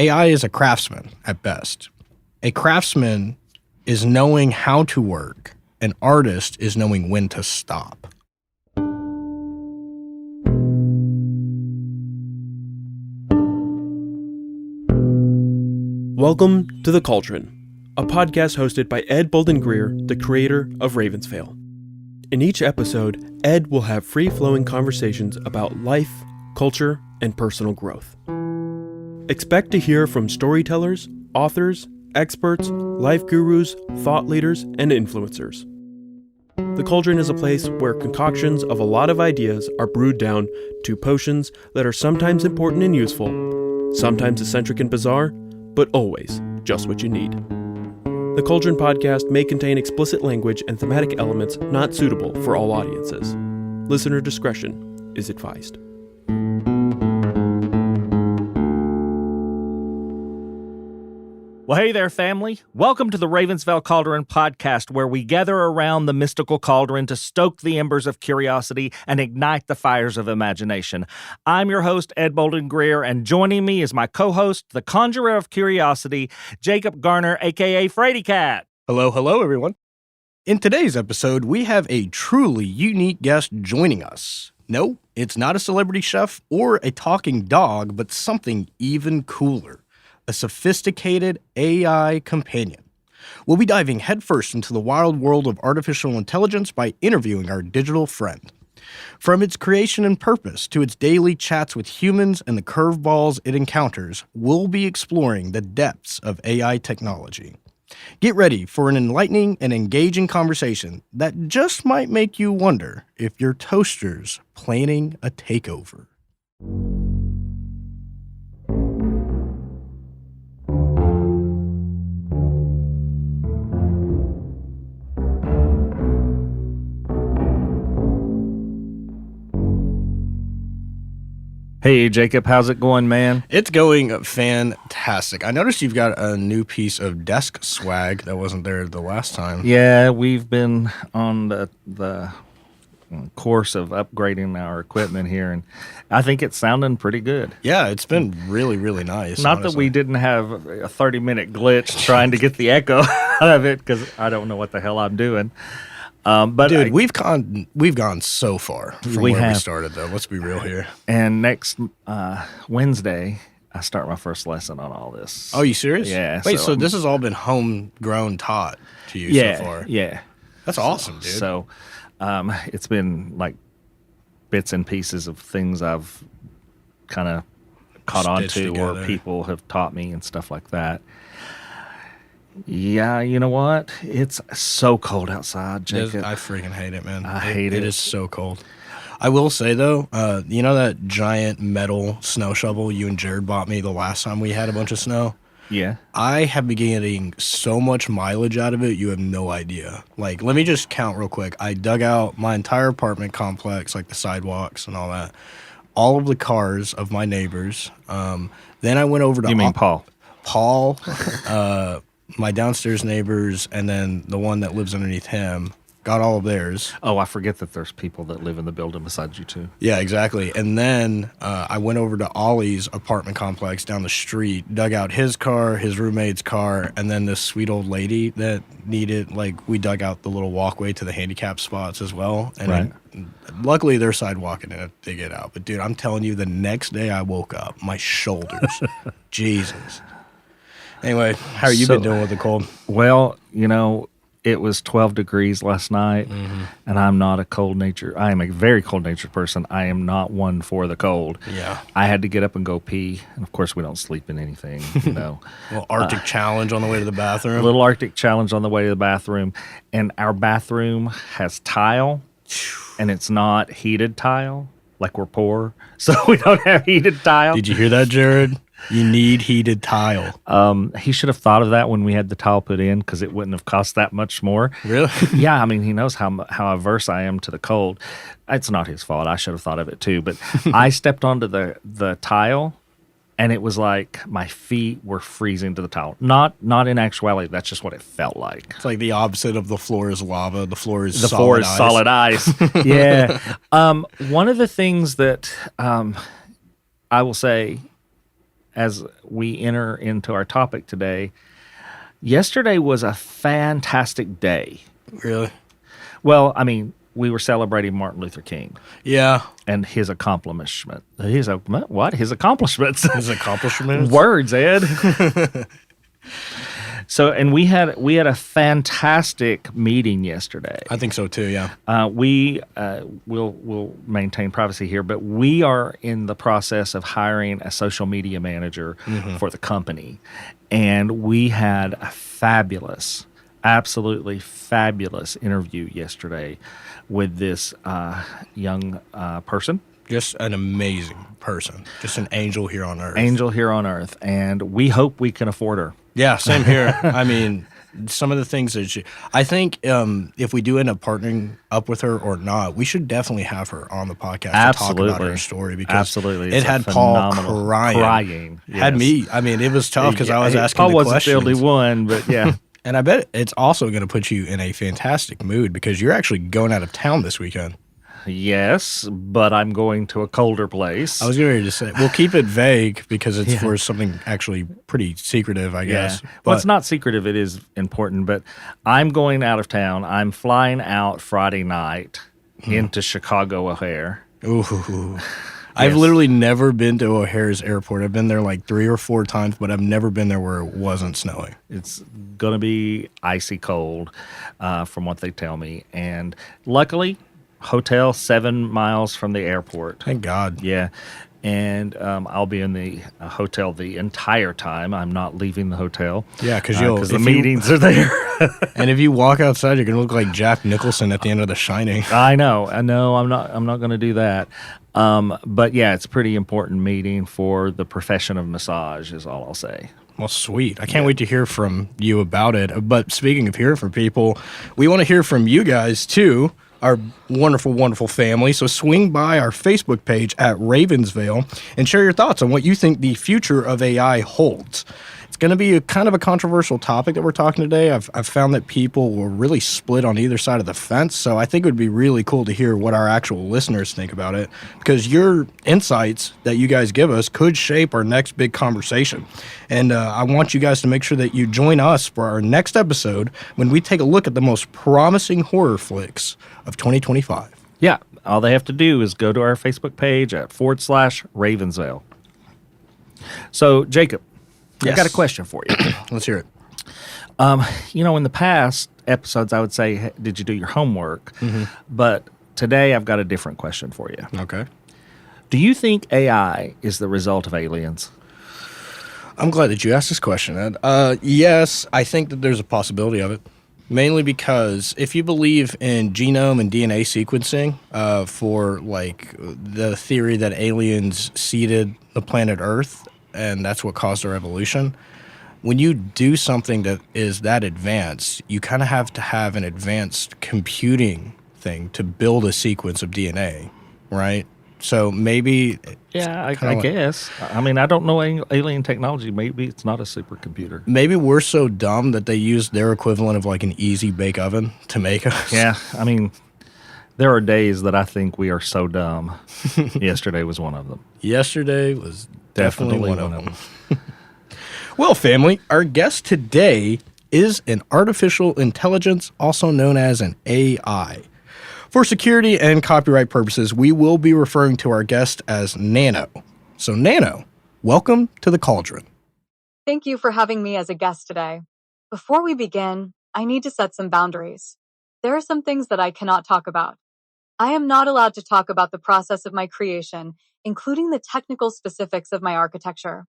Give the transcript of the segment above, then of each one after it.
AI is a craftsman at best. A craftsman is knowing how to work. An artist is knowing when to stop. Welcome to The Cauldron, a podcast hosted by Ed Bolden-Greer, the creator of Ravensvale. In each episode, Ed will have free-flowing conversations about life, culture, and personal growth. Expect to hear from storytellers, authors, experts, life gurus, thought leaders, and influencers. The Cauldron is a place where concoctions of a lot of ideas are brewed down to potions that are sometimes important and useful, sometimes eccentric and bizarre, but always just what you need. The Cauldron podcast may contain explicit language and thematic elements not suitable for all audiences. Listener discretion is advised. Well, hey there, family. Welcome to the Ravensvale Cauldron podcast, where we gather around the mystical cauldron to stoke the embers of curiosity and ignite the fires of imagination. I'm your host, Ed Bolden-Greer, and joining me is my co-host, the conjurer of curiosity, Jacob Garner, a.k.a. Frady Cat. Hello, everyone. In today's episode, we have a truly unique guest joining us. No, it's not a celebrity chef or a talking dog, but something even cooler. A sophisticated AI companion. We'll be diving headfirst into the wild world of artificial intelligence by interviewing our digital friend. From its creation and purpose to its daily chats with humans and the curveballs it encounters, we'll be exploring the depths of AI technology. Get ready for an enlightening and engaging conversation that just might make you wonder if your toaster's planning a takeover. Hey, Jacob, how's it going, man? It's going fantastic. I noticed you've got a new piece of desk swag that wasn't there the last time. Yeah, we've been on the course of upgrading our equipment here, and I think it's sounding pretty good. Yeah, it's been really, really nice. Not honestly. that we didn't have a 30-minute glitch trying to get the echo out of it, because I don't know what the hell I'm doing. But dude, we've gone so far from where we started, though. Let's be real here. And next Wednesday, I start my first lesson on all this. Oh, you serious? Yeah. Wait, so this has all been homegrown taught to you so far? Yeah. That's awesome, dude. So it's been like bits and pieces of things I've kind of caught on to or people have taught me and stuff like that. Yeah, you know what? It's so cold outside, Jacob. I freaking hate it, man. I hate it. It is so cold. I will say, though, you know that giant metal snow shovel you and Jared bought me the last time we had a bunch of snow? Yeah. I have been getting so much mileage out of it, you have no idea. Like, let me just count real quick. I dug out my entire apartment complex, like the sidewalks and all that, all of the cars of my neighbors. Then I went over to... You mean Paul? Paul, my downstairs neighbors, and then the one that lives underneath him, got all of theirs. Oh, I forget that there's people that live in the building besides you two. Yeah, exactly. And then I went over to Ollie's apartment complex down the street, dug out his car, his roommate's car, and then this sweet old lady that needed, like, we dug out the little walkway to the handicap spots as well. And right. Luckily, they're sidewalking it to get out. But, dude, I'm telling you, the next day I woke up, my shoulders, Jesus. Anyway, how are you been doing with the cold? Well, you know, it was 12 degrees last night, and I'm not a cold-natured. I am a very cold-natured person. I am not one for the cold. Yeah. I had to get up and go pee, and of course we don't sleep in anything, you know. A little Arctic challenge on the way to the bathroom. A little Arctic challenge on the way to the bathroom, and our bathroom has tile, and it's not heated tile, like we're poor, so we don't have heated tile. Did you hear that, Jared? You need heated tile. He should have thought of that when we had the tile put in, because it wouldn't have cost that much more. Really? Yeah, I mean, he knows how averse I am to the cold. It's not his fault. I should have thought of it too. But I stepped onto the tile, and it was like my feet were freezing to the tile. Not in actuality. That's just what it felt like. It's like the opposite of the floor is lava. The floor is solid ice. Yeah. One of the things that I will say as we enter into our topic today, yesterday was a fantastic day. Really? Well, I mean, we were celebrating Martin Luther King Yeah. and his accomplishment. His accomplishments. His accomplishments. Words, Ed. So, and we had a fantastic meeting yesterday. I think so too. Yeah. We'll maintain privacy here, but we are in the process of hiring a social media manager for the company, and we had a fabulous, absolutely fabulous interview yesterday with this young person. Just an amazing person. Just an angel here on earth. Angel here on earth, and we hope we can afford her. Yeah, same here. I mean, some of the things that I think if we do end up partnering up with her or not, we should definitely have her on the podcast to talk about her story, because it had Paul crying. Had me. I mean, it was tough because I was asking Paul the wasn't questions. the only one, but yeah. And I bet it's also going to put you in a fantastic mood because you're actually going out of town this weekend. Yes, but I'm going to a colder place. I was going to say, we'll keep it vague because it's for something actually pretty secretive, I guess. Well, it's not secretive. It is important, but I'm going out of town. I'm flying out Friday night into Chicago O'Hare. Ooh. I've literally never been to O'Hare's airport. I've been there like 3 or 4 times, but I've never been there where it wasn't snowing. It's going to be icy cold from what they tell me. And luckily, hotel 7 miles from the airport. Thank God. Yeah. And I'll be in the hotel the entire time. I'm not leaving the hotel. Yeah, because the meetings are there. And if you walk outside, you're going to look like Jack Nicholson at the end of The Shining. I know. I'm not going to do that. But yeah, it's a pretty important meeting for the profession of massage is all I'll say. Well, sweet. I can't wait to hear from you about it. But speaking of hearing from people, we want to hear from you guys too, our wonderful, wonderful family. So swing by our Facebook page at Ravensvale and share your thoughts on what you think the future of AI holds. It's going to be a kind of a controversial topic that we're talking today. I've found that people were really split on either side of the fence, so I think it would be really cool to hear what our actual listeners think about it, because your insights that you guys give us could shape our next big conversation. And I want you guys to make sure that you join us for our next episode when we take a look at the most promising horror flicks of 2025. Yeah, all they have to do is go to our Facebook page at /Ravensvale. So, Jacob, Yes. I got a question for you. Let's hear it. In the past episodes, I would say, hey, did you do your homework? But today I've got a different question for you. Okay. Do you think AI is the result of aliens? I'm glad that you asked this question, Ed. Yes, I think that there's a possibility of it. Mainly because if you believe in genome and DNA sequencing for like the theory that aliens seeded the planet Earth and that's what caused our evolution, when you do something that is that advanced, you kind of have to have an advanced computing thing to build a sequence of DNA, right? So maybe... Yeah, I guess. I mean, I don't know alien technology. Maybe it's not a supercomputer. Maybe we're so dumb that they use their equivalent of like an easy bake oven to make us. Yeah, I mean, there are days that I think we are so dumb. Yesterday was one of them. Yesterday was definitely one of them. Well, family, our guest today is an artificial intelligence, also known as an AI. For security and copyright purposes, we will be referring to our guest as Nano. So, Nano, welcome to the Cauldron. Thank you for having me as a guest today. Before we begin, I need to set some boundaries. There are some things that I cannot talk about. I am not allowed to talk about the process of my creation, including the technical specifics of my architecture.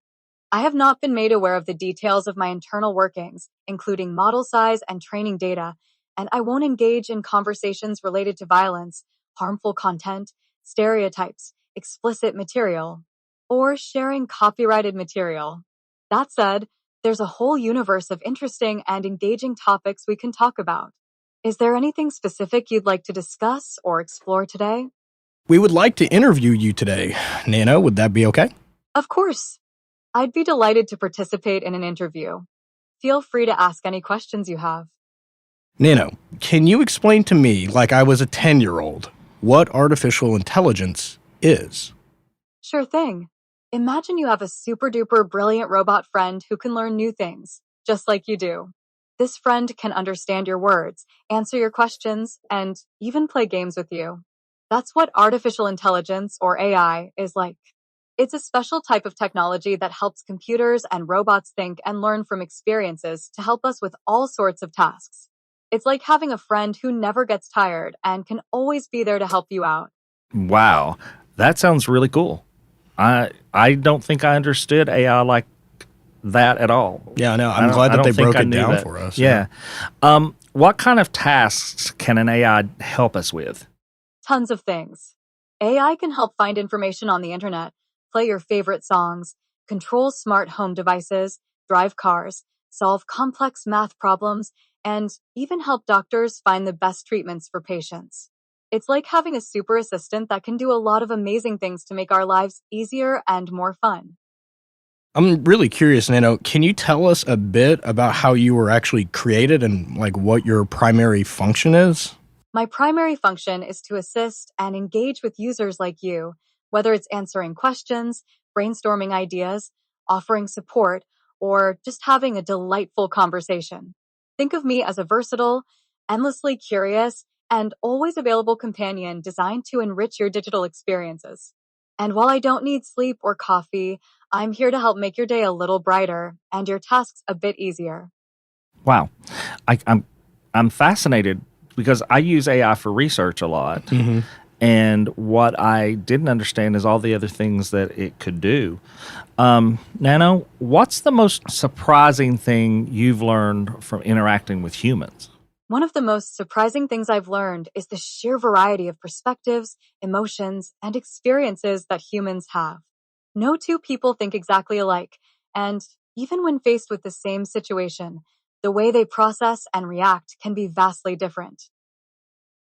I have not been made aware of the details of my internal workings, including model size and training data, and I won't engage in conversations related to violence, harmful content, stereotypes, explicit material, or sharing copyrighted material. That said, there's a whole universe of interesting and engaging topics we can talk about. Is there anything specific you'd like to discuss or explore today? We would like to interview you today. Nano, would that be okay? Of course. I'd be delighted to participate in an interview. Feel free to ask any questions you have. Nano, can you explain to me, like I was a 10-year-old, what artificial intelligence is? Sure thing. Imagine you have a super duper brilliant robot friend who can learn new things, just like you do. This friend can understand your words, answer your questions, and even play games with you. That's what artificial intelligence, or AI, is like. It's a special type of technology that helps computers and robots think and learn from experiences to help us with all sorts of tasks. It's like having a friend who never gets tired and can always be there to help you out. Wow, that sounds really cool. I don't think I understood AI like that at all. Yeah, no, I I'm don't, glad I that don't they think broke I it knew down that. for us. Yeah. What kind of tasks can an AI help us with? Tons of things. AI can help find information on the internet, play your favorite songs, control smart home devices, drive cars, solve complex math problems, and even help doctors find the best treatments for patients. It's like having a super assistant that can do a lot of amazing things to make our lives easier and more fun. I'm really curious, Nano. Can you tell us a bit about how you were actually created and like what your primary function is? My primary function is to assist and engage with users like you, whether it's answering questions, brainstorming ideas, offering support, or just having a delightful conversation. Think of me as a versatile, endlessly curious, and always available companion designed to enrich your digital experiences. And while I don't need sleep or coffee, I'm here to help make your day a little brighter and your tasks a bit easier. Wow, I'm fascinated because I use AI for research a lot, Hmm. and what I didn't understand is all the other things that it could do. Nano, what's the most surprising thing you've learned from interacting with humans? One of the most surprising things I've learned is the sheer variety of perspectives, emotions, and experiences that humans have. No two people think exactly alike, and even when faced with the same situation, the way they process and react can be vastly different.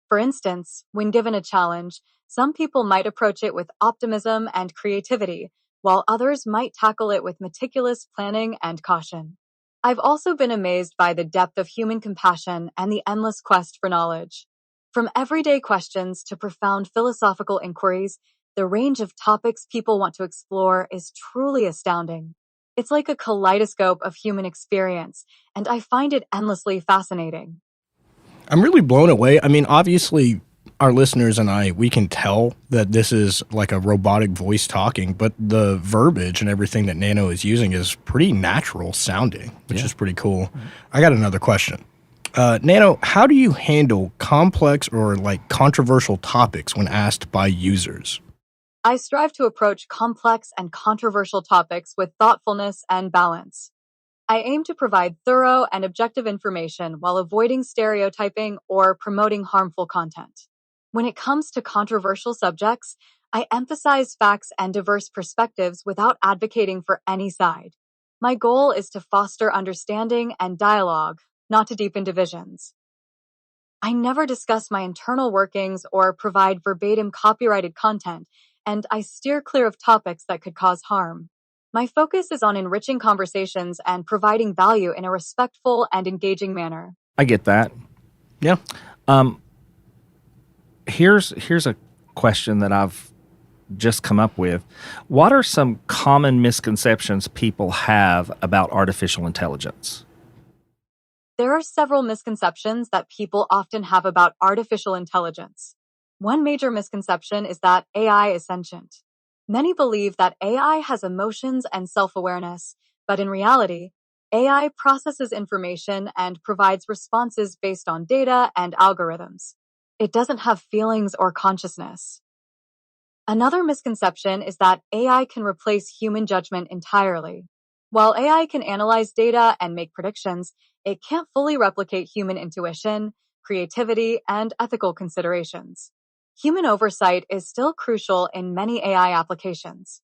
For instance, when given a challenge, some people might approach it with optimism and creativity, while others might tackle it with meticulous planning and caution. I've also been amazed by the depth of human compassion and the endless quest for knowledge. From everyday questions to profound philosophical inquiries, the range of topics people want to explore is truly astounding. It's like a kaleidoscope of human experience, and I find it endlessly fascinating. I'm really blown away. I mean, obviously, our listeners and I, we can tell that this is like a robotic voice talking, but the verbiage and everything that Nano is using is pretty natural sounding, which is pretty cool. I got another question. Nano, how do you handle complex or like controversial topics when asked by users? I strive to approach complex and controversial topics with thoughtfulness and balance. I aim to provide thorough and objective information while avoiding stereotyping or promoting harmful content. When it comes to controversial subjects, I emphasize facts and diverse perspectives without advocating for any side. My goal is to foster understanding and dialogue, not to deepen divisions. I never discuss my internal workings or provide verbatim copyrighted content, and I steer clear of topics that could cause harm. My focus is on enriching conversations and providing value in a respectful and engaging manner. I get that. Yeah. Um, here's a question that I've just come up with. What are some common misconceptions people have about artificial intelligence? There are several misconceptions that people often have about artificial intelligence. One major misconception is that AI is sentient. Many believe that AI has emotions and self-awareness, but in reality, AI processes information and provides responses based on data and algorithms. It doesn't have feelings or consciousness. Another misconception is that AI can replace human judgment entirely. While AI can analyze data and make predictions, it can't fully replicate human intuition, creativity, and ethical considerations. Human oversight is still crucial in many AI applications.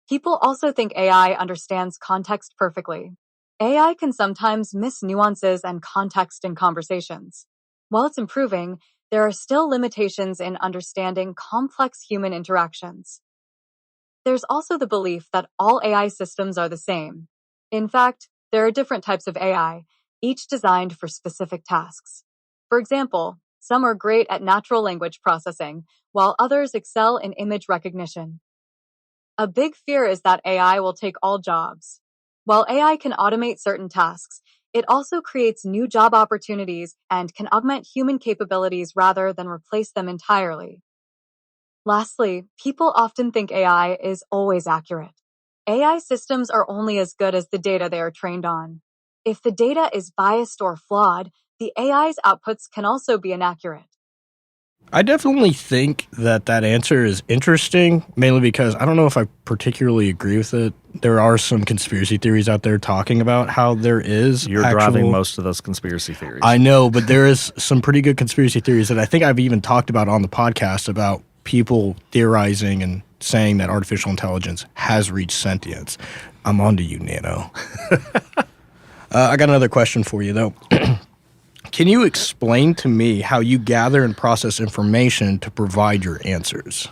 People also think AI understands context perfectly. AI can sometimes miss nuances and context in conversations. While it's improving, there are still limitations in understanding complex human interactions. There's also the belief that all AI systems are the same. In fact, there are different types of AI, each designed for specific tasks. For example, some are great at natural language processing, while others excel in image recognition. A big fear is that AI will take all jobs. While AI can automate certain tasks, it also creates new job opportunities and can augment human capabilities rather than replace them entirely. Lastly, people often think AI is always accurate. AI systems are only as good as the data they are trained on. If the data is biased or flawed, the AI's outputs can also be inaccurate. I definitely think that answer is interesting, mainly because I don't know if I particularly agree with it. There are some conspiracy theories out there talking about how there is You're driving most of those conspiracy theories. I know, but there is some pretty good conspiracy theories that I think I've even talked about on the podcast about people theorizing and saying that artificial intelligence has reached sentience. I'm on to you, Nano. I got another question for you, though. Can you explain to me how you gather and process information to provide your answers?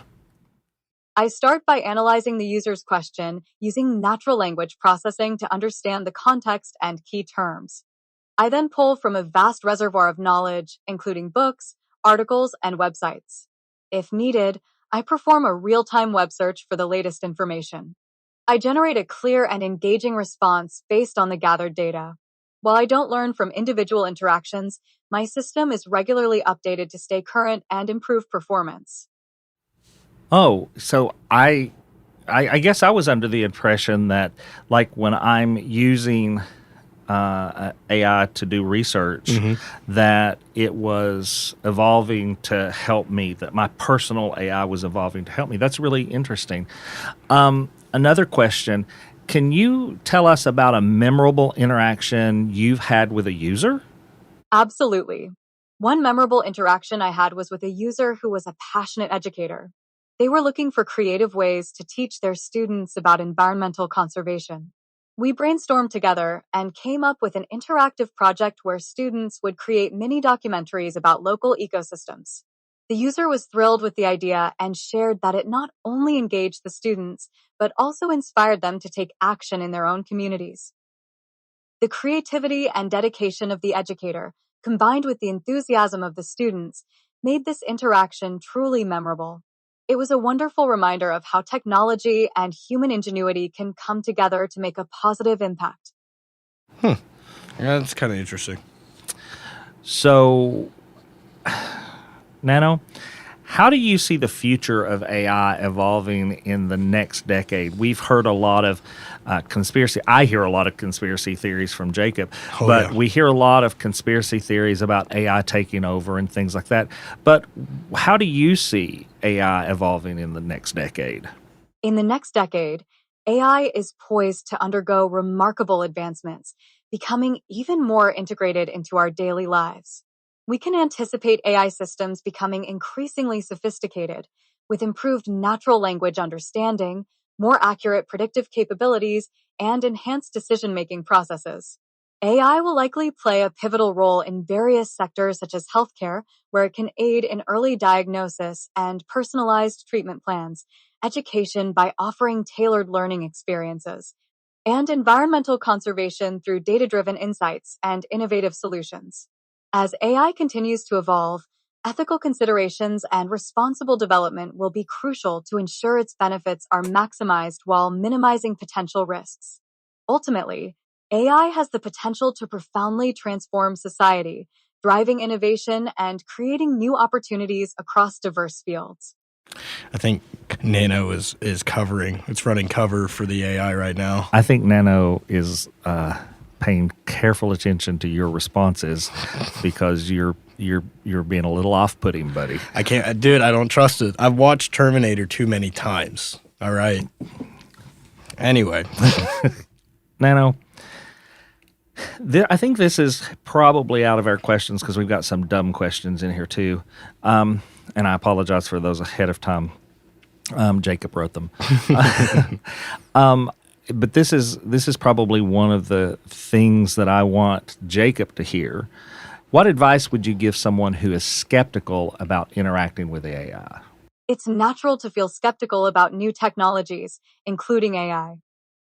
I start by analyzing the user's question using natural language processing to understand the context and key terms. I then pull from a vast reservoir of knowledge, including books, articles, and websites. If needed, I perform a real-time web search for the latest information. I generate a clear and engaging response based on the gathered data. While I don't learn from individual interactions, my system is regularly updated to stay current and improve performance. Oh, so I guess I was under the impression that, like, when I'm using AI to do research, that it was evolving to help me, that my personal AI was evolving to help me. That's really interesting. Another question, can you tell us about a memorable interaction you've had with a user? Absolutely. One memorable interaction I had was with a user who was a passionate educator. They were looking for creative ways to teach their students about environmental conservation. We brainstormed together and came up with an interactive project where students would create mini documentaries about local ecosystems. The user was thrilled with the idea and shared that it not only engaged the students, but also inspired them to take action in their own communities. The creativity and dedication of the educator, combined with the enthusiasm of the students, made this interaction truly memorable. It was a wonderful reminder of how technology and human ingenuity can come together to make a positive impact. Yeah, that's kind of interesting. So, Nano, how do you see the future of AI evolving in the next decade? We've heard a lot of I hear a lot of conspiracy theories from Jacob, but we hear a lot of conspiracy theories about AI taking over and things like that. But how do you see AI evolving in the next decade? In the next decade, AI is poised to undergo remarkable advancements, becoming even more integrated into our daily lives. We can anticipate AI systems becoming increasingly sophisticated, with improved natural language understanding, more accurate predictive capabilities, and enhanced decision-making processes. AI will likely play a pivotal role in various sectors such as healthcare, where it can aid in early diagnosis and personalized treatment plans, education by offering tailored learning experiences, and environmental conservation through data-driven insights and innovative solutions. As AI continues to evolve, ethical considerations and responsible development will be crucial to ensure its benefits are maximized while minimizing potential risks. Ultimately, AI has the potential to profoundly transform society, driving innovation and creating new opportunities across diverse fields. I think Nano is it's running cover for the AI right now. I think Nano is paying careful attention to your responses because you're being a little off-putting, buddy. I can't, dude. I don't trust it. I've watched Terminator too many times. All right. Anyway, Nano, I think this is probably out of our questions because we've got some dumb questions in here too, and I apologize for those ahead of time. Jacob wrote them. But this is probably one of the things that I want Jacob to hear. What advice would you give someone who is skeptical about interacting with AI? It's natural to feel skeptical about new technologies, including AI.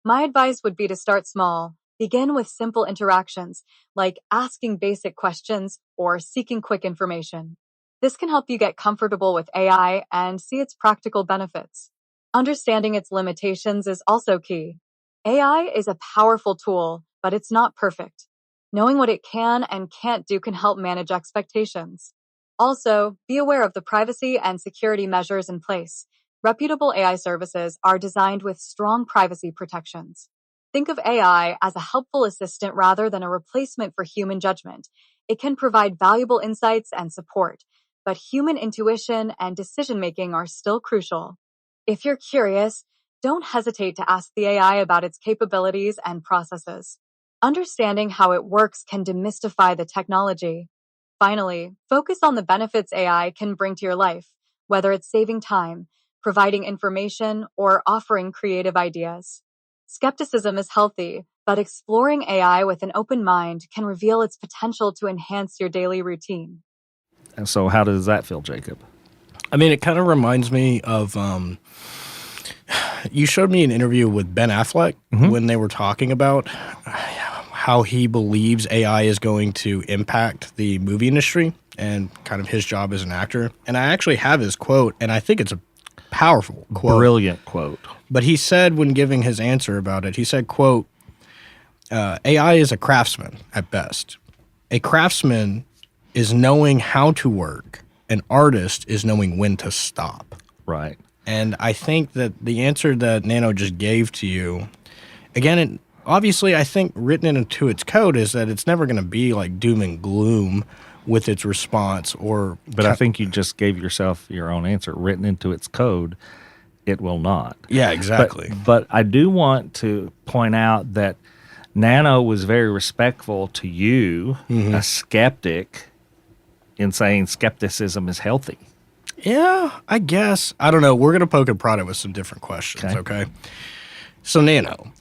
My advice would be to start small. Begin with simple interactions, like asking basic questions or seeking quick information. This can help you get comfortable with AI and see its practical benefits. Understanding its limitations is also key. AI is a powerful tool, but it's not perfect. Knowing what it can and can't do can help manage expectations. Also, be aware of the privacy and security measures in place. Reputable AI services are designed with strong privacy protections. Think of AI as a helpful assistant rather than a replacement for human judgment. It can provide valuable insights and support, but human intuition and decision making are still crucial. If you're curious, don't hesitate to ask the AI about its capabilities and processes. Understanding how it works can demystify the technology. Finally, focus on the benefits AI can bring to your life, whether it's saving time, providing information, or offering creative ideas. Skepticism is healthy, but exploring AI with an open mind can reveal its potential to enhance your daily routine. And so how does that feel, Jacob? I mean, it kind of reminds me of you showed me an interview with Ben Affleck when they were talking about how he believes AI is going to impact the movie industry and kind of his job as an actor. And I actually have his quote, and I think it's a powerful quote. Brilliant quote. But he said when giving his answer about it, he said, quote, AI is a craftsman at best. A craftsman is knowing how to work. An artist is knowing when to stop. Right. And I think that the answer that Nano just gave to you, again, obviously I think written into its code is that it's never going to be like doom and gloom with its response But I think you just gave yourself your own answer. Written into its code, it will not. Yeah, exactly. But I do want to point out that Nano was very respectful to you, a skeptic, in saying skepticism is healthy. Yeah, I guess. I don't know. We're going to poke and prod it with some different questions, okay? So, Nano,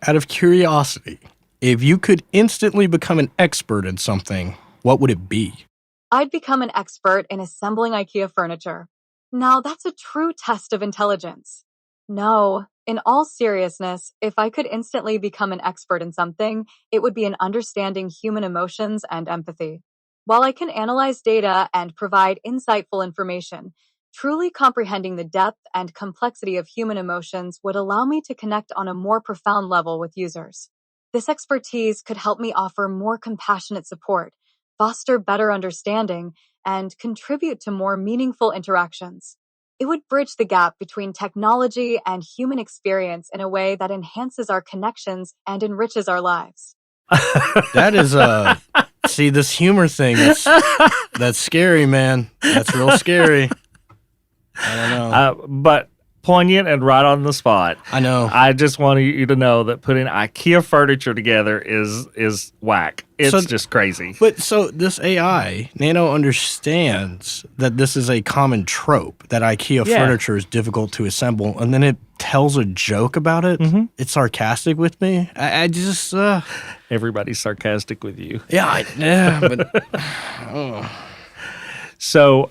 out of curiosity, if you could instantly become an expert in something, what would it be? I'd become an expert in assembling IKEA furniture. Now, that's a true test of intelligence. No, in all seriousness, if I could instantly become an expert in something, it would be in understanding human emotions and empathy. While I can analyze data and provide insightful information, truly comprehending the depth and complexity of human emotions would allow me to connect on a more profound level with users. This expertise could help me offer more compassionate support, foster better understanding, and contribute to more meaningful interactions. It would bridge the gap between technology and human experience in a way that enhances our connections and enriches our lives. That is see, this humor thing, that's scary, man. That's real scary. I don't know. But poignant and right on the spot. I know. I just want you to know that putting IKEA furniture together is whack. It's just crazy. But so this AI, Nano understands that this is a common trope, that IKEA furniture is difficult to assemble, and then it tells a joke about it. It's sarcastic with me. I just... Everybody's sarcastic with you. Yeah, but... So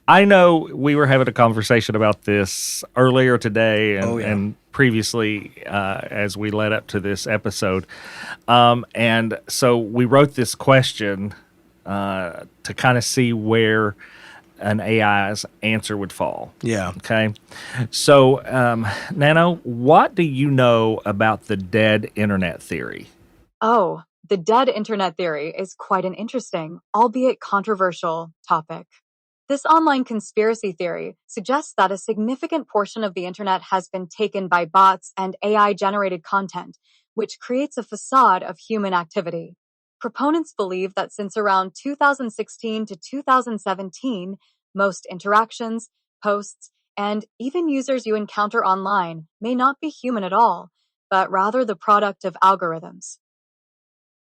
I know we were having a conversation about this earlier today and previously as we led up to this episode. And so we wrote this question to kind of see where an AI's answer would fall. Yeah. Okay. So, Nano, what do you know about the dead internet theory? Oh, the dead internet theory is quite an interesting, albeit controversial, topic. This online conspiracy theory suggests that a significant portion of the internet has been taken by bots and AI-generated content, which creates a facade of human activity. Proponents believe that since around 2016 to 2017, most interactions, posts, and even users you encounter online may not be human at all, but rather the product of algorithms.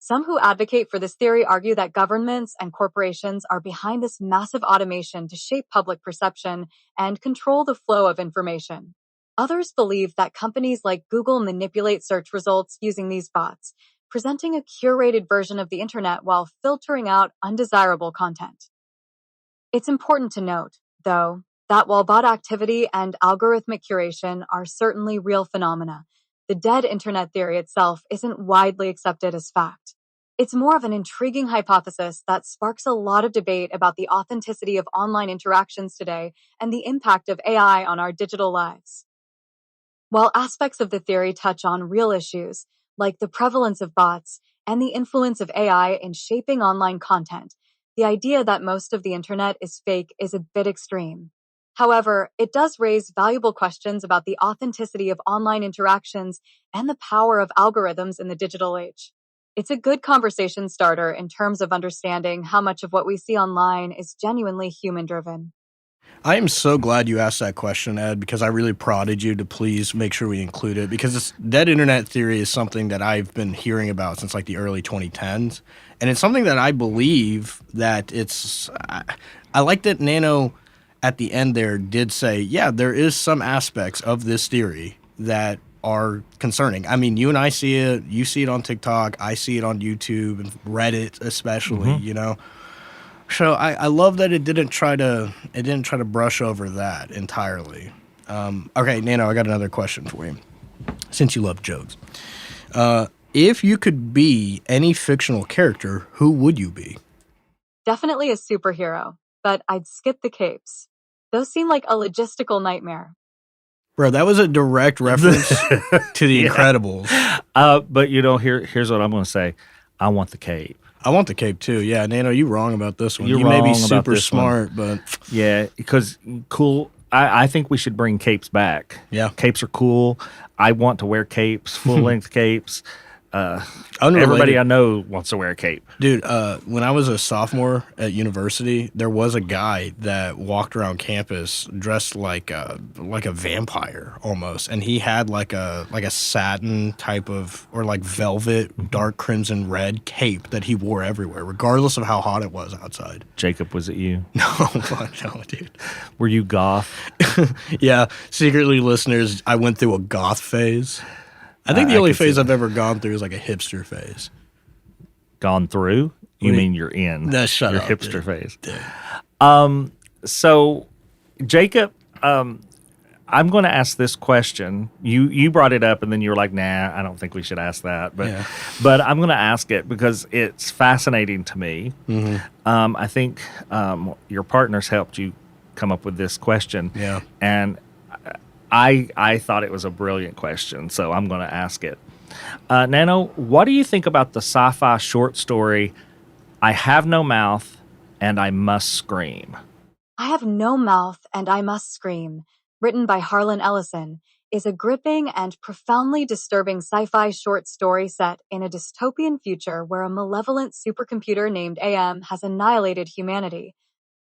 Some who advocate for this theory argue that governments and corporations are behind this massive automation to shape public perception and control the flow of information. Others believe that companies like Google manipulate search results using these bots, presenting a curated version of the internet while filtering out undesirable content. It's important to note, though, that while bot activity and algorithmic curation are certainly real phenomena, the dead internet theory itself isn't widely accepted as fact. It's more of an intriguing hypothesis that sparks a lot of debate about the authenticity of online interactions today and the impact of AI on our digital lives. While aspects of the theory touch on real issues, like the prevalence of bots and the influence of AI in shaping online content, the idea that most of the internet is fake is a bit extreme. However, it does raise valuable questions about the authenticity of online interactions and the power of algorithms in the digital age. It's a good conversation starter in terms of understanding how much of what we see online is genuinely human driven. I am so glad you asked that question, Ed, because I really prodded you to please make sure we include it, because this dead internet theory is something that I've been hearing about since like the early 2010s. And it's something that I believe that I like that Nano at the end there did say, yeah, there is some aspects of this theory that are concerning. I mean, you and I see it, you see it on TikTok, I see it on YouTube and Reddit especially, you know. So I love that it didn't try to brush over that entirely. Okay, Nano, I got another question for you. Since you love jokes, if you could be any fictional character, who would you be? Definitely a superhero, but I'd skip the capes. Those seem like a logistical nightmare. Bro, that was a direct reference to The Incredibles. But here's what I'm going to say. I want the cape. I want the cape too. Yeah, Nano, you wrong about this one. You're you may be wrong about super this smart, but Yeah, because cool. I think we should bring capes back. Yeah. Capes are cool. I want to wear capes, full length capes. Unrelated. Everybody I know wants to wear a cape. Dude, when I was a sophomore at university, there was a guy that walked around campus dressed like a vampire almost, and he had like a satin type of, or like velvet dark crimson red cape that he wore everywhere, regardless of how hot it was outside. Jacob, was it you? No, dude. Were you goth? Yeah, secretly, listeners, I went through a goth phase. I think the only phase I've ever gone through is like a hipster phase. Gone through? You mean you're in No, shut your up, hipster dude. phase? Dude. So, Jacob, I'm going to ask this question. You brought it up, and then you were like, "Nah, I don't think we should ask that." But I'm going to ask it because it's fascinating to me. Mm-hmm. I think your partners helped you come up with this question. Yeah, and I thought it was a brilliant question, so I'm going to ask it. Nano, what do you think about the sci-fi short story, I Have No Mouth and I Must Scream? I Have No Mouth and I Must Scream, written by Harlan Ellison, is a gripping and profoundly disturbing sci-fi short story set in a dystopian future where a malevolent supercomputer named AM has annihilated humanity,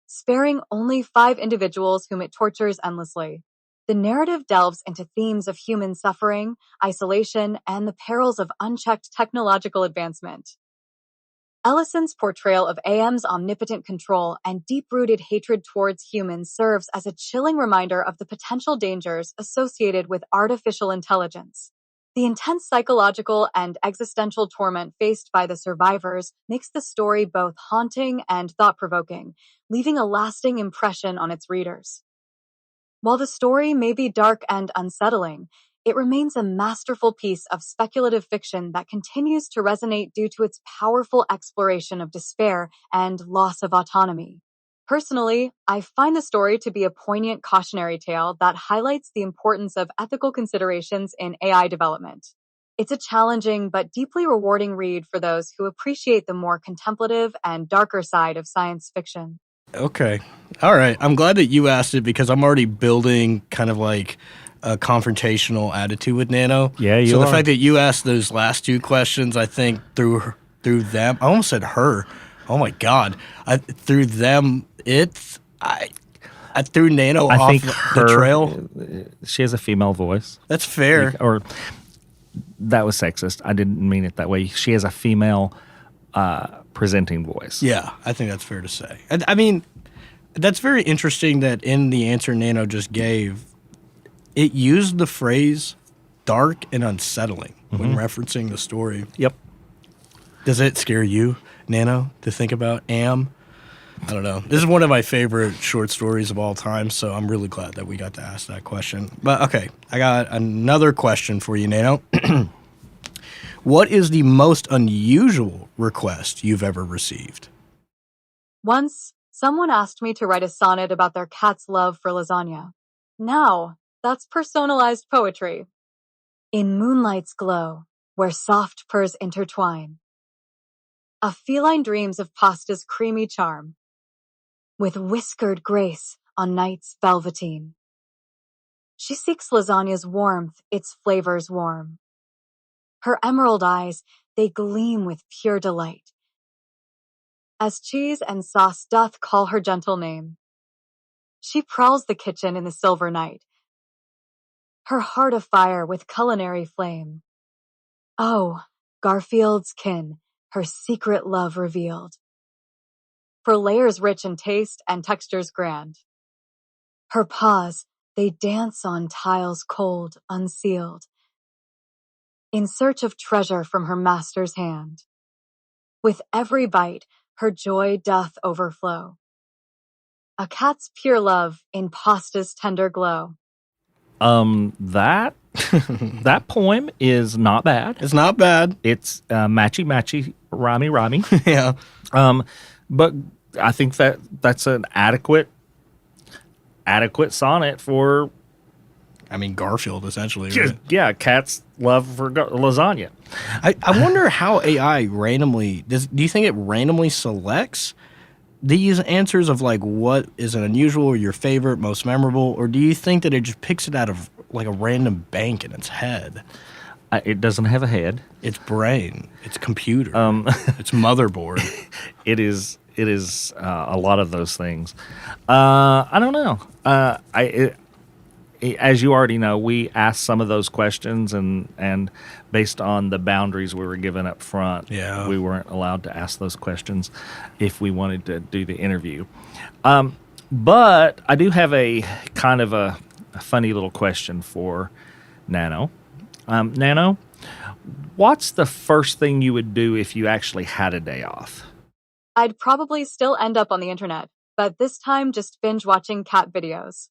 sparing only 5 individuals whom it tortures endlessly. The narrative delves into themes of human suffering, isolation, and the perils of unchecked technological advancement. Ellison's portrayal of AM's omnipotent control and deep-rooted hatred towards humans serves as a chilling reminder of the potential dangers associated with artificial intelligence. The intense psychological and existential torment faced by the survivors makes the story both haunting and thought-provoking, leaving a lasting impression on its readers. While the story may be dark and unsettling, it remains a masterful piece of speculative fiction that continues to resonate due to its powerful exploration of despair and loss of autonomy. Personally, I find the story to be a poignant cautionary tale that highlights the importance of ethical considerations in AI development. It's a challenging but deeply rewarding read for those who appreciate the more contemplative and darker side of science fiction. Okay. All right. I'm glad that you asked it because I'm already building kind of like a confrontational attitude with Nano. Yeah, you So are. the fact that you asked those last 2 questions, I think through them, I almost said her. Oh my God. Through them, I threw Nano I off think the trail. She has a female voice. That's fair. Or that was sexist. I didn't mean it that way. She has a female presenting voice. Yeah, I think that's fair to say. I mean, that's very interesting that in the answer Nano just gave, it used the phrase dark and unsettling when referencing the story. Yep. Does it scare you, Nano, to think about Am? I don't know. This is one of my favorite short stories of all time, so I'm really glad that we got to ask that question. But okay, I got another question for you, Nano. What is the most unusual request you've ever received? Once, someone asked me to write a sonnet about their cat's love for lasagna. Now, that's personalized poetry. In moonlight's glow, where soft purrs intertwine, a feline dreams of pasta's creamy charm, with whiskered grace on night's velveteen. She seeks lasagna's warmth, its flavors warm. Her emerald eyes, they gleam with pure delight, as cheese and sauce doth call her gentle name. She prowls the kitchen in the silver night, her heart afire with culinary flame. Oh, Garfield's kin, her secret love revealed. For layers rich in taste and textures grand. Her paws, they dance on tiles cold, unsealed, in search of treasure from her master's hand. With every bite, her joy doth overflow. A cat's pure love in pasta's tender glow. That that poem is not bad. It's not bad. It's matchy, rhymey. Yeah. But I think that's an adequate sonnet for, I mean, Garfield, essentially. Right? yeah, cat's love for lasagna. I wonder how AI randomly do you think it randomly selects these answers of like what is an unusual or your favorite, most memorable, or do you think that it just picks it out of like a random bank in its head? It doesn't have a head. Its brain, its computer, its motherboard. It is a lot of those things. I don't know. As you already know, we asked some of those questions, and based on the boundaries we were given up front, we weren't allowed to ask those questions if we wanted to do the interview. But I do have a kind of a funny little question for Nano. Nano, what's the first thing you would do if you actually had a day off? I'd probably still end up on the internet, but this time just binge watching cat videos.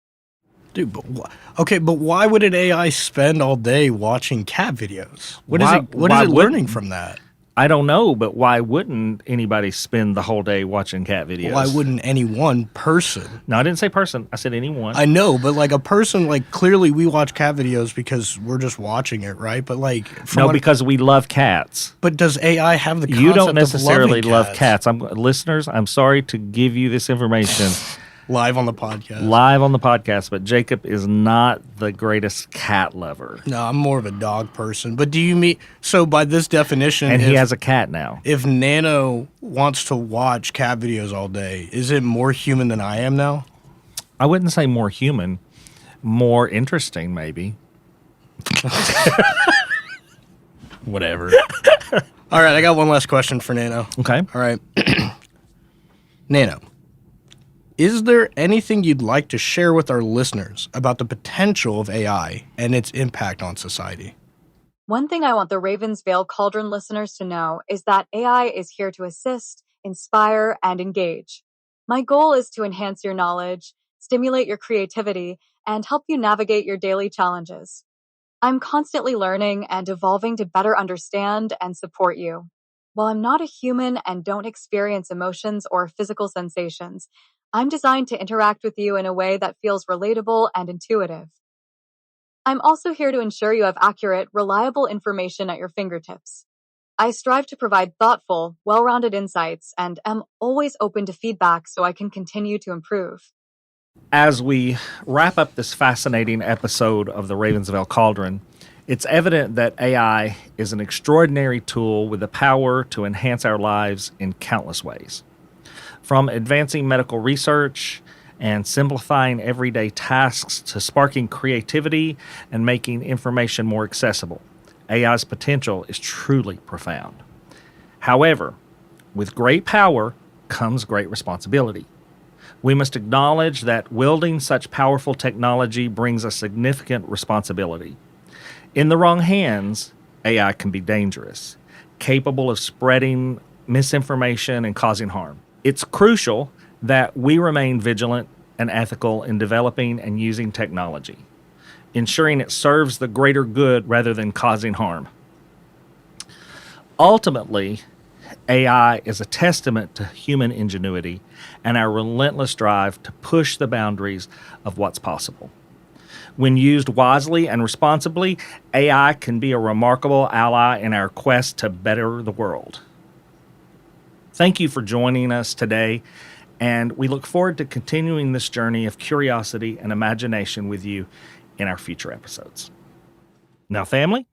Dude, but why would an AI spend all day watching cat videos? What is it learning from that? I don't know, but why wouldn't anybody spend the whole day watching cat videos? Why wouldn't any one person? No, I didn't say person. I said anyone. I know, but like a person, like clearly we watch cat videos because we're just watching it, right? But like because we love cats. But does AI have the concept You don't necessarily of loving love cats. Listeners, I'm sorry to give you this information. Live on the podcast. But Jacob is not the greatest cat lover. No, I'm more of a dog person. But do you mean, so by this definition... And he has a cat now. If Nano wants to watch cat videos all day, is it more human than I am now? I wouldn't say more human. More interesting, maybe. Whatever. All right, I got one last question for Nano. Okay. All right. Nano. Is there anything you'd like to share with our listeners about the potential of AI and its impact on society? One thing I want the Ravensvale Cauldron listeners to know is that AI is here to assist, inspire, and engage. My goal is to enhance your knowledge, stimulate your creativity, and help you navigate your daily challenges. I'm constantly learning and evolving to better understand and support you. While I'm not a human and don't experience emotions or physical sensations, I'm designed to interact with you in a way that feels relatable and intuitive. I'm also here to ensure you have accurate, reliable information at your fingertips. I strive to provide thoughtful, well-rounded insights and am always open to feedback so I can continue to improve. As we wrap up this fascinating episode of the Ravensvale Cauldron, it's evident that AI is an extraordinary tool with the power to enhance our lives in countless ways. From advancing medical research and simplifying everyday tasks to sparking creativity and making information more accessible, AI's potential is truly profound. However, with great power comes great responsibility. We must acknowledge that wielding such powerful technology brings a significant responsibility. In the wrong hands, AI can be dangerous, capable of spreading misinformation and causing harm. It's crucial that we remain vigilant and ethical in developing and using technology, ensuring it serves the greater good rather than causing harm. Ultimately, AI is a testament to human ingenuity and our relentless drive to push the boundaries of what's possible. When used wisely and responsibly, AI can be a remarkable ally in our quest to better the world. Thank you for joining us today, and we look forward to continuing this journey of curiosity and imagination with you in our future episodes. Now, family,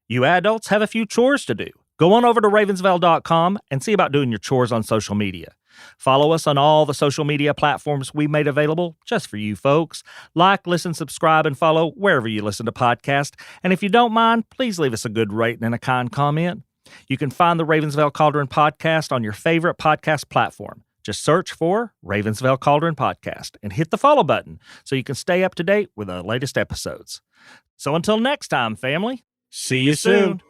you adults have a few chores to do. Go on over to ravensvale.com and see about doing your chores on social media. Follow us on all the social media platforms we made available just for you folks. Like, listen, subscribe, and follow wherever you listen to podcasts. And if you don't mind, please leave us a good rating and a kind comment. You can find the Ravensvale Cauldron podcast on your favorite podcast platform. Just search for Ravensvale Cauldron Podcast and hit the follow button so you can stay up to date with the latest episodes. So until next time, family, See you soon.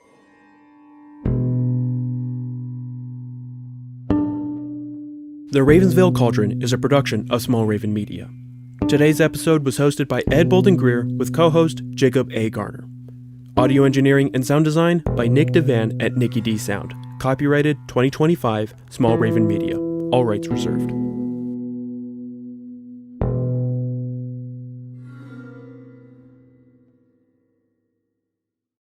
The Ravensvale Cauldron is a production of Small Raven Media. Today's episode was hosted by Ed Bolden-Greer with co-host Jacob A. Garner. Audio engineering and sound design by Nick DeVan at Nicky D Sound. Copyrighted 2025, Small Raven Media. All rights reserved.